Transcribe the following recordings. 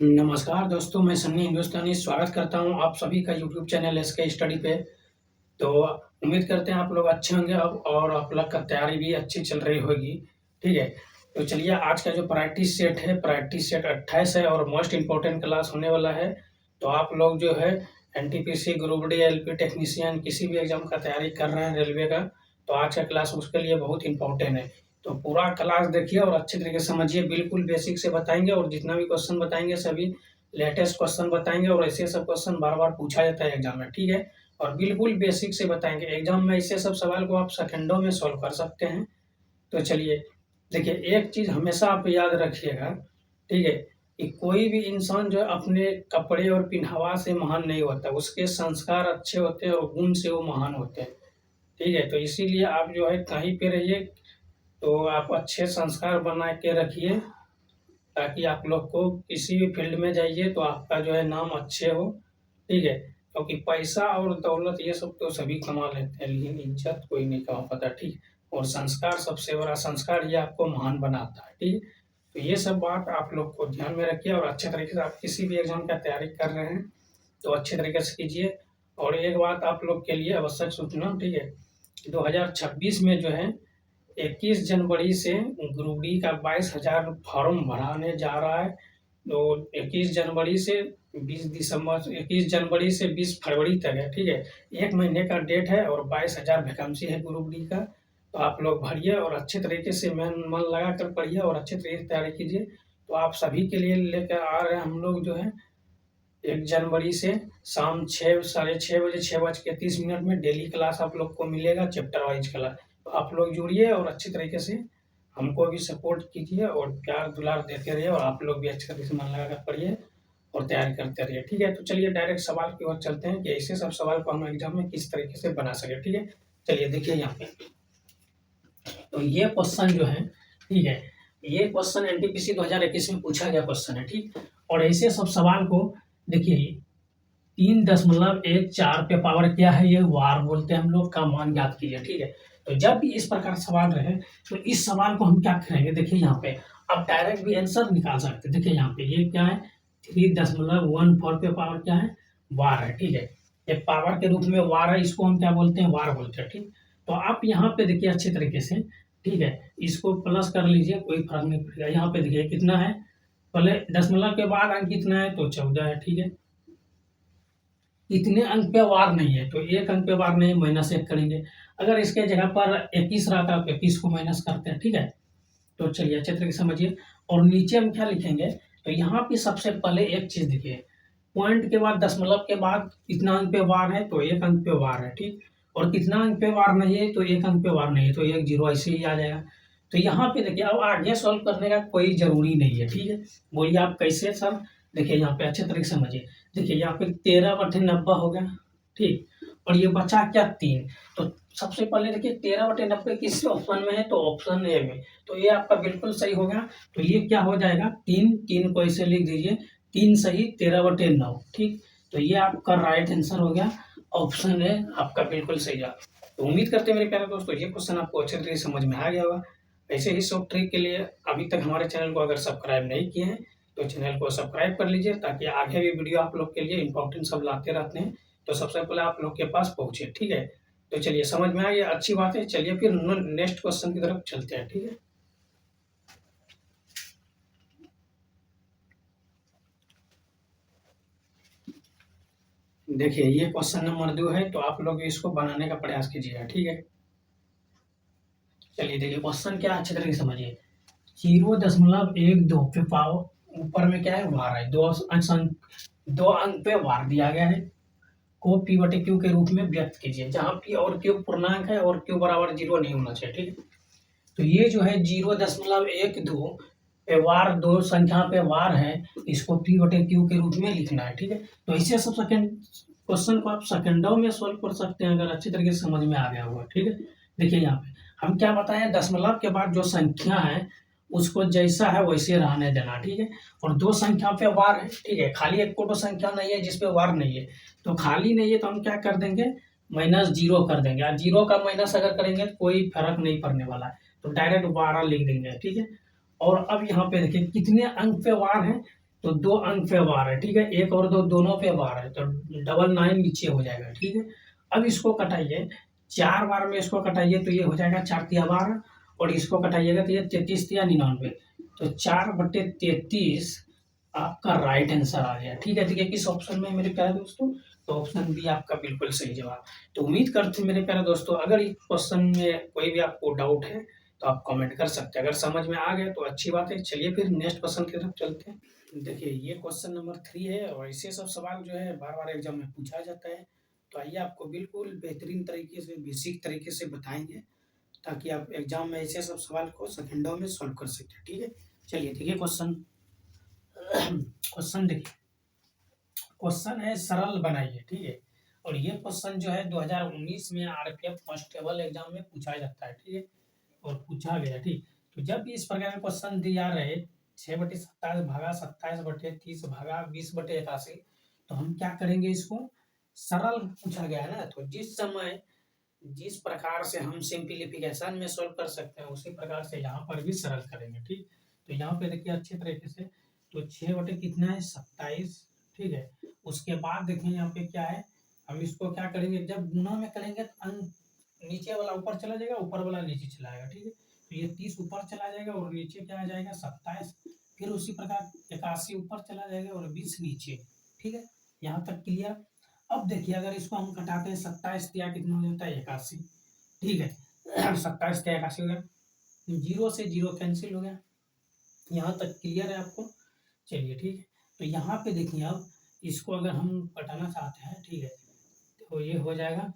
नमस्कार दोस्तों, मैं सन्नी हिंदुस्तानी स्वागत करता हूं आप सभी का यूट्यूब चैनल एसके स्टडी पे। तो उम्मीद करते हैं आप लोग अच्छे होंगे अब और आप लोग का तैयारी भी अच्छी चल रही होगी, ठीक है। तो चलिए आज का जो प्रैक्टिस सेट है, प्रैक्टिस सेट 28 है और मोस्ट इम्पोर्टेंट क्लास होने वाला है। तो आप लोग जो है NTPC, group D, LP technician किसी भी एग्जाम का तैयारी कर रहे हैं रेलवे का, तो आज का क्लास उसके लिए बहुत इंपॉर्टेंट है। तो पूरा क्लास देखिए और अच्छे तरीके से समझिए, बिल्कुल बेसिक से बताएंगे और जितना भी क्वेश्चन बताएंगे सभी लेटेस्ट क्वेश्चन बताएंगे और ऐसे सब क्वेश्चन बार बार पूछा जाता है एग्जाम में, ठीक है। और बिल्कुल बेसिक से बताएंगे, एग्जाम में ऐसे सब सवाल को आप सेकंडों में सॉल्व कर सकते हैं। तो चलिए देखिए, एक चीज हमेशा आप याद रखिएगा, ठीक है, कि कोई भी इंसान जो है अपने कपड़े और पहनावा से महान नहीं होता, उसके संस्कार अच्छे होते हैं और गुण से वो महान होते हैं, ठीक है। तो इसीलिए आप जो है कहीं पे रहिए तो आप अच्छे संस्कार बना के रखिए, ताकि आप लोग को किसी भी फील्ड में जाइए तो आपका जो है नाम अच्छे हो, ठीक है। क्योंकि पैसा और दौलत ये सब तो सभी कमा लेते हैं, लेकिन इज्जत कोई नहीं कमा पाता, ठीक। और संस्कार सबसे बड़ा, संस्कार ये आपको महान बनाता है, ठीक। तो ये सब बात आप लोग को ध्यान में रखिए और अच्छे तरीके से आप किसी भी एग्जाम का तैयारी कर रहे हैं तो अच्छे तरीके से कीजिए। और एक बात आप लोग के लिए आवश्यक सूचना, ठीक है, 2026 में जो है 21 जनवरी से ग्रुप डी का 22,000 फॉर्म भराने जा रहा है। तो 21 जनवरी से 21 जनवरी से 20 फरवरी तक है, ठीक है। एक महीने का डेट है और 22,000 वैकेंसी है ग्रुप डी का। तो आप लोग भरिए और अच्छे तरीके से मन लगा कर पढ़िए और अच्छे तरीके से तैयारी कीजिए। तो आप सभी के लिए लेकर आ रहे हैं हम लोग जो है 1 जनवरी से शाम 6 साढ़े 6 बजे 6:30 में डेली क्लास आप लोग को मिलेगा, चैप्टर वाइज क्लास। तो आप लोग जुड़िए और अच्छे तरीके से हमको भी सपोर्ट कीजिए और प्यार दुलार देते रहिए और आप लोग भी अच्छे तरीके से मन लगाकर पढ़िए और तैयारी करते रहिए, ठीक है। तो चलिए डायरेक्ट सवाल की ओर चलते हैं कि ऐसे सब सवाल को हम एग्जाम में किस तरीके से बना सके, ठीक है। चलिए देखिए यहाँ पे, तो ये क्वेश्चन जो है, ठीक है, ये क्वेश्चन एनटीपीसी 2021 में पूछा गया क्वेश्चन है, ठीक। और ऐसे सब सवाल को देखिए 3.14 पे पावर क्या है, ये वार बोलते हैं हम लोग, का मान ज्ञात कीजिए, ठीक है। तो जब भी इस प्रकार सवाल रहे तो इस सवाल को हम क्या करेंगे, देखिए यहाँ पे आप डायरेक्ट भी आंसर निकाल सकते हैं। देखिए यहाँ पे ये क्या है, 3.14 पे पावर क्या है, वार है, ठीक है। ये पावर के रूप में वार है, इसको हम क्या बोलते हैं, वार बोलते हैं, ठीक। तो आप यहाँ पे देखिए अच्छे तरीके से, ठीक है, इसको प्लस कर लीजिए, कोई फर्क नहीं पड़ेगा। यहाँ पे देखिए कितना है, पहले दशमलव के बाद अंक कितना है, तो 14 है, ठीक है। इतने अंक पे वार नहीं है तो एक अंक पे वार नहीं, -1 करेंगे। अगर इसके जगह पर 21 रहता तो 21 को माइनस करते हैं, ठीक है। तो चलिए अच्छे तरीके से समझिए और नीचे हम क्या लिखेंगे, तो यहाँ पे सबसे पहले एक चीज देखिए, पॉइंट के बाद दशमलव के बाद कितना अंक पे वार है, तो एक अंक पे वार है, ठीक। और कितना अंक पे वार नहीं है, तो एक अंक पे वार नहीं है, तो एक जीरो ऐसे ही आ जाएगा। तो यहाँ पे देखिए अब आगे सॉल्व करने का कोई जरूरी नहीं है, ठीक है। बोलिए आप कैसे सर, देखिए यहाँ पे अच्छे तरीके से समझिए। देखिए यहाँ पे 13/90 हो गया, ठीक। और ये बचा क्या, 3। तो सबसे पहले देखिए 13/90 किस ऑप्शन में है, तो ऑप्शन ए में। तो ये आपका बिल्कुल सही हो गया। तो ये क्या हो जाएगा, 3 को ऐसे लिख दीजिए, 3 सही 13/9, ठीक। तो ये आपका राइट आंसर हो गया, ऑप्शन ए आपका बिल्कुल सही है। तो उम्मीद करते हैं मेरे प्यारे दोस्तों ये क्वेश्चन आपको अच्छे तरीके से समझ में आ गया होगा। ऐसे ही सब ट्रिक के लिए अभी तक हमारे चैनल को अगर सब्सक्राइब नहीं किए हैं तो चैनल को सब्सक्राइब कर लीजिए, ताकि आगे भी वीडियो आप लोग के लिए इंपॉर्टेंट सब लाते रहते हैं तो सबसे पहले आप लोग के पास पहुंचे, ठीक है। तो चलिए समझ में आ गया, अच्छी बात है। चलिए फिर नेक्स्ट क्वेश्चन की तरफ चलते हैं, ठीक है। देखिए ये क्वेश्चन नंबर 2 है, तो आप लोग इसको बनाने का प्रयास कीजिएगा, ठीक है। चलिए देखिए क्वेश्चन क्या, अच्छे तरीके से समझिए। 0.12 पे पावर ऊपर में क्या है, वार है, 2 अंक पे वार दिया गया है, को पी बटे क्यू के रूप में व्यक्त कीजिए, जहां पी और क्यू पूर्णांक है और क्यू बराबर 0 नहीं होना चाहिए, ठीक है। तो ये जो है 0.12 पे वार, 2 संख्या पे वार है, इसको पी बटे क्यू के रूप में लिखना है, ठीक है। तो ऐसे सब सेकंड क्वेश्चन को आप सेकंडों में सोल्व कर सकते हैं अगर अच्छी तरीके से समझ में आ गया होगा, ठीक है। देखिए यहाँ पे हम क्या बताएं, दशमलव के बाद जो संख्या है उसको जैसा है वैसे रहने देना, ठीक है। और 2 संख्या पे वार है, ठीक है, खाली एक कोटो संख्या नहीं है जिसपे वार नहीं है, तो खाली नहीं है तो हम क्या कर देंगे, -0 कर देंगे। और 0 का माइनस अगर करेंगे तो कोई फर्क नहीं पड़ने वाला है, तो डायरेक्ट 12 लिख देंगे, ठीक है। और अब यहाँ पे देखिए कितने अंक पे वार है, तो 2 अंक पे वार है, ठीक है? 1 और 2 दोनों पे वार है, तो डबल 9 नीचे हो जाएगा, ठीक है? अब इसको कटाइए, 4 बार में इसको कटाइए तो ये हो जाएगा 4 तिया 12 और इसको कटाइएगा तो ये 33 तिया 99, तो 4/33 आपका राइट आंसर आ गया, ठीक है? देखिए किस ऑप्शन में है मेरे प्यारे दोस्तों, तो ऑप्शन बी आपका बिल्कुल सही जवाब। तो उम्मीद करते हैं मेरे प्यारे दोस्तों, अगर इस क्वेश्चन में कोई भी आपको डाउट है, तो आप कमेंट कर सकते हैं। अगर समझ में आ गया तो अच्छी बात है। चलिए फिर नेक्स्ट क्वेश्चन की तरफ चलते हैं। देखिए ये क्वेश्चन नंबर 3 है और ऐसे सब सवाल जो है बार-बार एग्जाम में पूछा जाता है। तो आइए आपको बिल्कुल बेहतरीन तरीके से, बेसिक तरीके से बताएँगे, ताकि आप एग्जाम में ऐसे सब सवाल को सेकंडों में सॉल्व कर सकें, ठीक है? चलिए देखिए क्वेश्चन क्वेश्चन देखिए, क्वेश्चन है सरल बनाइए, ठीक है? और ये क्वेश्चन जो है 2019 में आरपीएफ कांस्टेबल एग्जाम में पूछा जाता है, ठीक है? और पूछा गया, ठीक? तो जब भी इस प्रकार का क्वेश्चन दिया रहे 6/27 भागा 27/30 भागा 20/81, तो हम क्या करेंगे, इसको सरल पूछा गया है ना, तो जिस प्रकार से हम सिंप्लीफिकेशन में सोल्व कर सकते हैं उसी प्रकार से यहाँ पर भी सरल करेंगे, ठीक? तो यहाँ पे देखिए अच्छे तरीके से, तो 6 बटे कितना है 27, ठीक है? उसके बाद देखिए यहाँ पे क्या है, हम इसको क्या करेंगे, जब गुना में करेंगे तो नीचे वाला ऊपर चला जाएगा, ऊपर वाला नीचे चला आएगा, ठीक है? तो ये 30 ऊपर चला जाएगा और नीचे क्या आ जाएगा 27, फिर उसी प्रकार 81 ऊपर चला जाएगा और 20 नीचे, ठीक है? यहाँ तक क्लियर। अब देखिए अगर इसको हम घटाते हैं 27 तिया कितना हो जाता है 81, ठीक है? 27 तिया 81 हो गया, 0 से 0 कैंसिल हो गया, यहाँ तक क्लियर है आपको? चलिए ठीक है, तो यहाँ पे देखिए अब इसको अगर हम घटाना चाहते हैं, ठीक है? तो ये हो जाएगा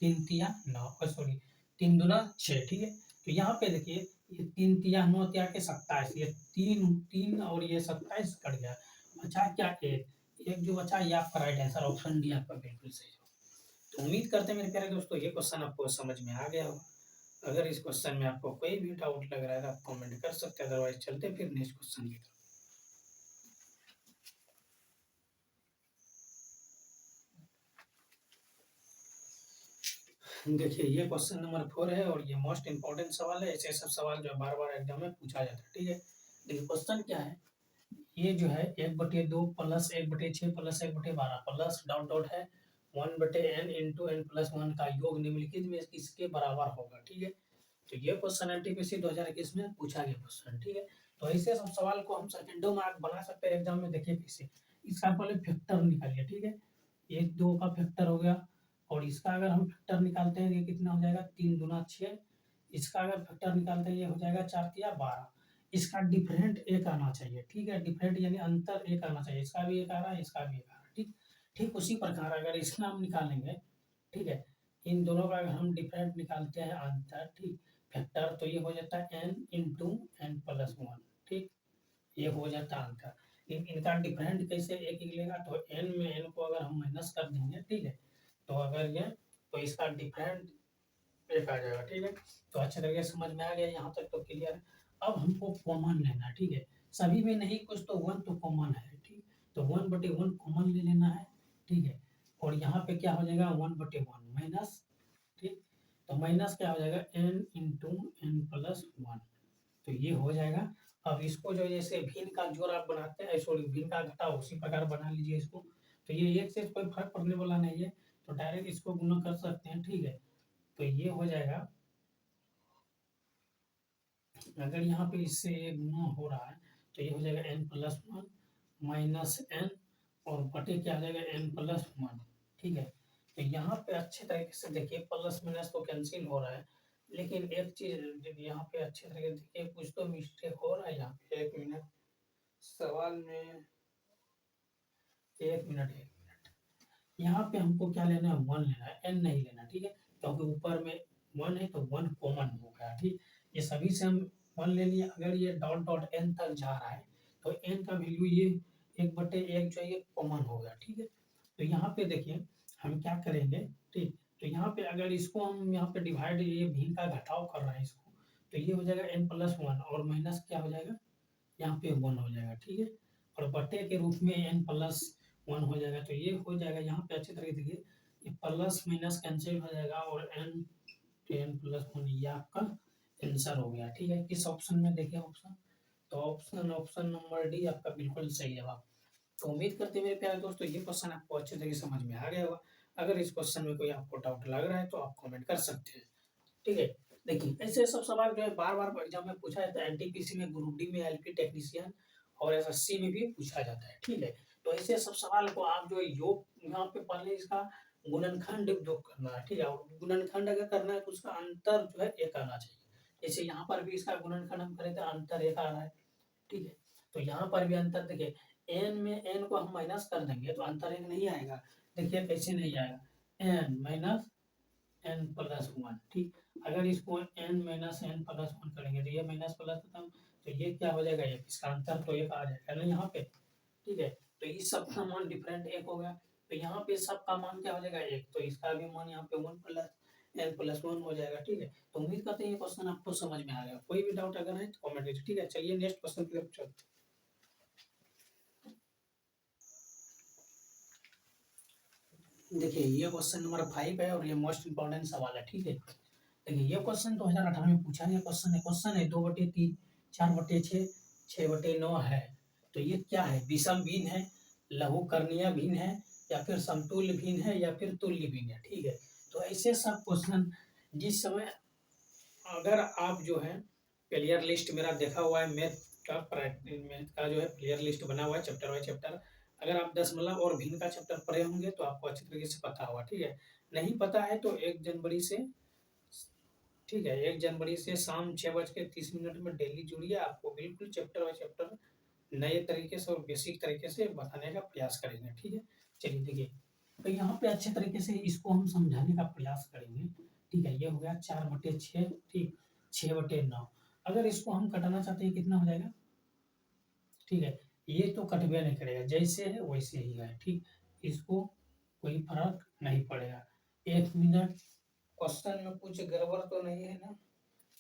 3 तिया 9, सॉरी 3 दूना 6, ठीक है? तो यहाँ पे देखिए ये 3 तिया 9 तिया के 27, ये 3 और ये 27 कट गया, बचा क्या 1, एक जो बचा ये आपका राइट आंसर, ऑप्शन डी आपका बिल्कुल सही है। तो उम्मीद करते हैं मेरे प्यारे दोस्तों ये क्वेश्चन आपको समझ में आ गया होगा। अगर इस क्वेश्चन में आपको कोई भी डाउट लग रहा है तो आप कमेंट कर सकते हैं, अदरवाइज चलते फिर नेक्स्ट क्वेश्चन की तरफ। देखिए ये क्वेश्चन नंबर 4 है और ये मोस्ट इंपॉर्टेंट सवाल है, ऐसे सब सवाल जो बार-बार एग्जाम में पूछा जाता है, ठीक है? देखिए क्वेश्चन क्या है, ये जो है 1/2 plus 1/6 plus 1/12 plus dot dot है 1/n इंटू n प्लस 1 का योग निम्नलिखित में किसके बराबर होगा, ठीक है? तो ये क्वेश्चन एनटीपीसी 2021 में पूछा गया क्वेश्चन, ठीक है? तो ऐसे सब सवाल को हम सेकंडों में आप बना सकते हैं एग्जाम में। देखिए कैसे, इसका पहले फैक्टर निकालिए, ठीक है? 1 2 का फैक्टर हो गया और इसका अगर हम फैक्टर निकालते हैं ये कितना हो जाएगा 3 दूना 6, इसका अगर फैक्टर निकालते हैं ये हो जाएगा 4 तिया 12, इसका डिफरेंट एक आना चाहिए, ठीक है? डिफरेंट यानी अंतर एक आना चाहिए, इसका भी एक आ रहा है, इसका भी एक आ रहा है, ठीक? ठीक उसी प्रकार अगर इसका हम निकालेंगे, ठीक है? इन दोनों का अगर हम डिफरेंट निकालते हैं अंतर, ठीक? फैक्टर, तो ये हो जाता है n इंटू n प्लस 1, ठीक? ये हो जाता है अंतर। इनका डिफरेंट कैसे एक निकलेगा, तो n में n को अगर हम माइनस कर देंगे, ठीक है? तो अगर ये, तो इसका डिफरेंट एक आ जाएगा, ठीक है? तो अच्छे तरीके से समझ में आ गया यहाँ तक, तो क्लियर है। अब हमको कॉमन लेना है, ठीक है? सभी में नहीं कुछ तो 1 तो कॉमन है, ठीक? तो 1/1 कॉमन ले लेना है, ठीक है? और यहाँ पे क्या हो जाएगा 1/1 माइनस, ठीक? तो माइनस क्या हो जाएगा n इंटू n प्लस 1, तो ये हो जाएगा। अब इसको जो जैसे भिन्न का जोड़ आप बनाते हैं, सॉरी भिन्न का घटाव उसी प्रकार बना लीजिए इसको। तो ये एक से कोई फर्क पड़ने वाला नहीं है, तो डायरेक्ट इसको गुना कर सकते हैं, ठीक है? तो ये हो जाएगा, अगर यहाँ पे इससे ये गुना हो रहा है तो ये हो जाएगा n प्लस 1 माइनस n और बटे क्या आ जाएगा n प्लस 1, ठीक है? तो यहाँ पे अच्छे तरीके से देखिए प्लस माइनस तो कैंसिल हो रहा है, लेकिन एक चीज यहाँ पे अच्छे तरीके से देखिए, कुछ तो मिस्टेक हो रहा है यहाँ पे। 1 मिनट, सवाल में 1 मिनट, यहाँ पे हमको क्या लेना है 1 लेना है, n नहीं लेना, ठीक है? क्योंकि ऊपर में 1 है तो 1 कॉमन हो गया, ठीक? ये सभी से हम 1 ले लिए, अगर ये डॉट डॉट n तक जा रहा है तो n का वैल्यू ये 1/1 जो है ये कॉमन हो गया, ठीक है? तो यहाँ पे देखिए हम क्या करेंगे, ठीक? तो यहाँ पे अगर इसको हम यहाँ पे डिवाइड, ये भिन्न का घटाव कर रहे हैं इसको, तो ये हो जाएगा n प्लस 1 और माइनस क्या हो जाएगा, यहाँ पे 1 हो जाएगा, ठीक है? और बटे के रूप में n प्लस 1 हो जाएगा, तो ये हो जाएगा। यहाँ पे अच्छी तरह देखिए ये प्लस माइनस कैंसिल हो जाएगा और n प्लस 1 ये आपका आंसर हो गया, ठीक है? किस ऑप्शन में देखिए ऑप्शन, तो ऑप्शन ऑप्शन नंबर डी आपका बिल्कुल सही जवाब। तो उम्मीद करते हैं मेरे प्यारे दोस्तों ये क्वेश्चन आपको अच्छे तरीके से समझ में आ गया होगा। अगर इस क्वेश्चन में कोई आपको डाउट लग रहा है तो आप कमेंट कर सकते हैं। ठीक है? देखिए ऐसे सब सवाल जो है बार-बार एग्ज़ाम में पूछा जाता है। एनटीपीसी में, ग्रुप डी में, एलपी टेक्नीशियन और एसएससी में भी पूछा जाता है। ठीक है? तो ऐसे सब सवाल को आप जो है योग यहाँ पे पहले इसका गुणनखंड योग करना है। ठीक है? और गुणनखंड अगर करना है तो उसका अंतर जो है 1 आना चाहिए। जैसे यहाँ पर भी इसका गुणनखंड हम करें तो अंतर 1 आ रहा है। ठीक है? तो यहाँ पर भी अंतर देखिए n में n को हम माइनस कर देंगे तो अंतर 1 नहीं आएगा। देखिए कैसे नहीं आएगा, n माइनस n प्लस 1 ठीक। अगर इसको n माइनस n प्लस 1 करेंगे तो ये माइनस प्लस खत्म, तो ये क्या हो जाएगा, ये इसका अंतर तो 1 आ जाएगा ना यहाँ पे। ठीक है? तो इस सब का मान डिफरेंट 1 हो गया। तो यहाँ पे सबका मान क्या हो जाएगा 1, तो इसका भी मान यहाँ पे 1 प्लस n प्लस 1 हो जाएगा। ठीक है? तो उम्मीद करते हैं ये क्वेश्चन आपको समझ में आ गया। कोई भी डाउट अगर है तो कमेंट कीजिए। ठीक है? चलिए नेक्स्ट क्वेश्चन की तरफ चलते हैं। देखिए ये क्वेश्चन नंबर 5 है और ये मोस्ट इम्पोर्टेंट सवाल है। ठीक है? देखिए ये क्वेश्चन 2018 में पूछा गया क्वेश्चन है 2/3 4/6 6/9 है। तो ये क्या है, विषम भिन्न है, लघुकर्णीय भिन्न है, या फिर समतुल्य भिन्न है, या फिर तुल्य भिन्न है। ठीक है? तो ऐसे सब क्वेश्चन जिस समय अगर आप जो है प्लेयर लिस्ट मेरा देखा हुआ है, मैथ का जो है प्लेयर लिस्ट बना हुआ है चैप्टर बाय चैप्टर। अगर आप दशमलव और भिन्न का चैप्टर पढ़े होंगे तो आपको अच्छी तरीके से पता होगा। ठीक है? नहीं पता है तो 1 जनवरी से, ठीक है, 1 जनवरी से शाम 6:30 में डेली जुड़िए। आपको बिल्कुल चैप्टर बाय चैप्टर नए तरीके से और बेसिक तरीके से बताने का प्रयास करेंगे। ठीक है? चलिए देखिए, तो यहाँ पे अच्छे तरीके से इसको हम समझाने का प्रयास करेंगे। ठीक है? ये हो गया 4/6 ठीक, 6/9। अगर इसको हम घटाना चाहते हैं कितना हो जाएगा? ठीक है? ये तो कटबे नहीं करेगा, जैसे है वैसे ही है। ठीक? इसको कोई फ़र्क नहीं पड़ेगा। 1 मिनट, क्वेश्चन में कुछ गड़बड़ तो नहीं है ना?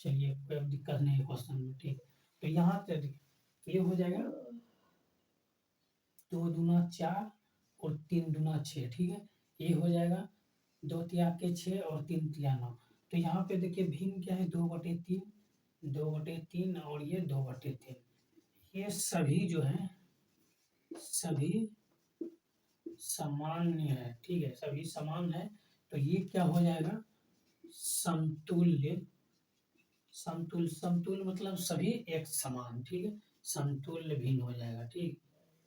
चलिए कोई अब दिक्कत नहीं है क्वेश्चन में। ठीक, तो यहाँ पे देखिए ये हो जाएगा 2 दूना 4 और 3 दूना 6। ठीक है? ये हो जाएगा 2 तिया के 6 और 3 तिया 9। तो यहाँ पे देखिए भिन्न क्या है, 2/3 और ये 2/3। ये सभी जो है सभी सामान्य है। ठीक है? सभी समान है। तो ये क्या हो जाएगा, समतुल्य। समतुल्य मतलब सभी एक समान। ठीक है? समतुल्य भिन्न हो जाएगा। ठीक,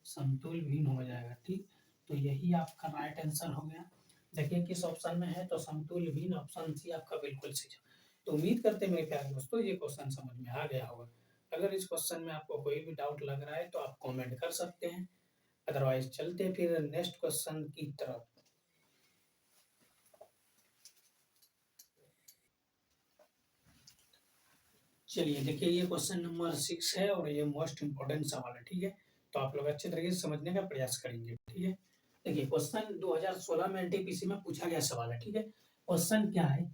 समतुल्य भिन्न हो जाएगा। ठीक, तो यही आपका राइट आंसर हो गया। देखिए किस ऑप्शन में है, तो समतुल्य भिन्न ऑप्शन सी आपका बिल्कुल सही जवाब। तो उम्मीद करते हैं मेरे प्यारे दोस्तों ये क्वेश्चन समझ में आ गया होगा। अगर इस क्वेश्चन में आपको कोई भी डाउट लग रहा है तो आप कमेंट कर सकते हैं। अदरवाइज चलते फिर नेक्स्ट क्वेश्चन की तरफ। चलिए देखिए ये क्वेश्चन नंबर 6 है और ये मोस्ट इम्पोर्टेंट सवाल है। ठीक है? तो आप लोग अच्छे तरीके से समझने का प्रयास करेंगे। ठीक है? देखिए क्वेश्चन 2016 में एनटीपीसी में पूछा गया सवाल है। ठीक है? क्वेश्चन क्या है,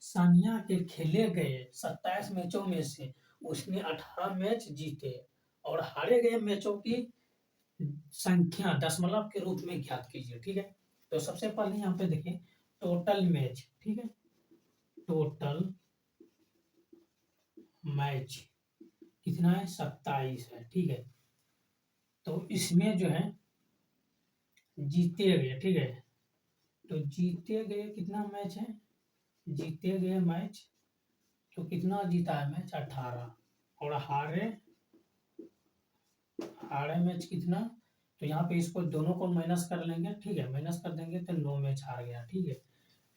सानिया के खेले गए 27 मैचों में से उसने 18 मैच जीते और हारे गए मैचों की संख्या दशमलव के रूप में ज्ञात कीजिए। ठीक है? तो सबसे पहले यहाँ पे देखिए टोटल मैच। ठीक है? टोटल मैच कितना है, 27 है। ठीक है? तो इसमें जो है जीते गए, ठीक है, तो जीते गए कितना मैच है, जीते गए मैच, तो कितना जीता है मैच, 18। और हारे हारे मैच कितना, तो यहाँ पे इसको दोनों को माइनस कर लेंगे। ठीक है? माइनस कर देंगे तो 9 मैच हार गया। ठीक है?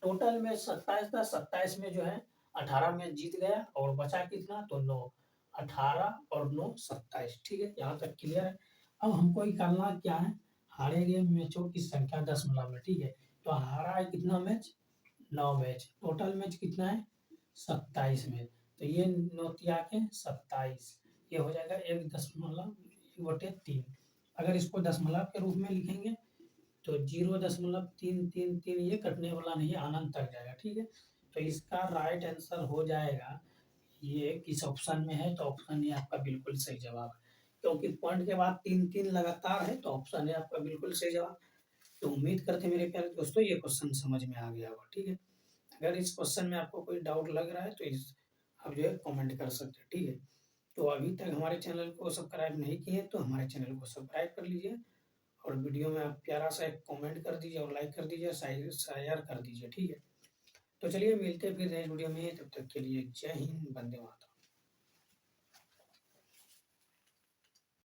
टोटल में 27 था, 27 में जो है 18 में जीत गया और बचा कितना, तो 9। 18 और 9 27। ठीक है? यहाँ तक क्लियर है। अब हमको निकालना क्या है, हारे गए मैचों की संख्या दशमलव में। ठीक है? तो हारा है कितना मैच, 9 मैच। टोटल मैच कितना है, 27 मैच। तो ये 9 तिया के 27, ये हो जाएगा 1.3। अगर इसको दशमलव के रूप में लिखेंगे तो 0.333 ये कटने वाला नहीं है, अनंत तक जाएगा। ठीक है? तो इसका राइट आंसर हो जाएगा, ये किस ऑप्शन में है, तो ऑप्शन ये आपका बिल्कुल सही जवाब है। क्योंकि पॉइंट के बाद 3-3 लगातार है तो ऑप्शन है आपका बिल्कुल सही जवाब। तो उम्मीद करते हैं मेरे प्यारे दोस्तों ये क्वेश्चन समझ में आ गया होगा। ठीक है? अगर इस क्वेश्चन में आपको कोई डाउट लग रहा है तो इस आप जो है कमेंट कर सकते हैं। ठीक है? तो अभी तक हमारे चैनल को सब्सक्राइब नहीं किए तो हमारे चैनल को सब्सक्राइब कर लीजिए और वीडियो में आप प्यारा सा एक कमेंट कर दीजिए और लाइक कर दीजिए, शेयर कर दीजिए, ठीक है? तो चलिए मिलते हैं फिर नेक्स्ट वीडियो में, तब तक के लिए जय हिंद, वंदे मातरम।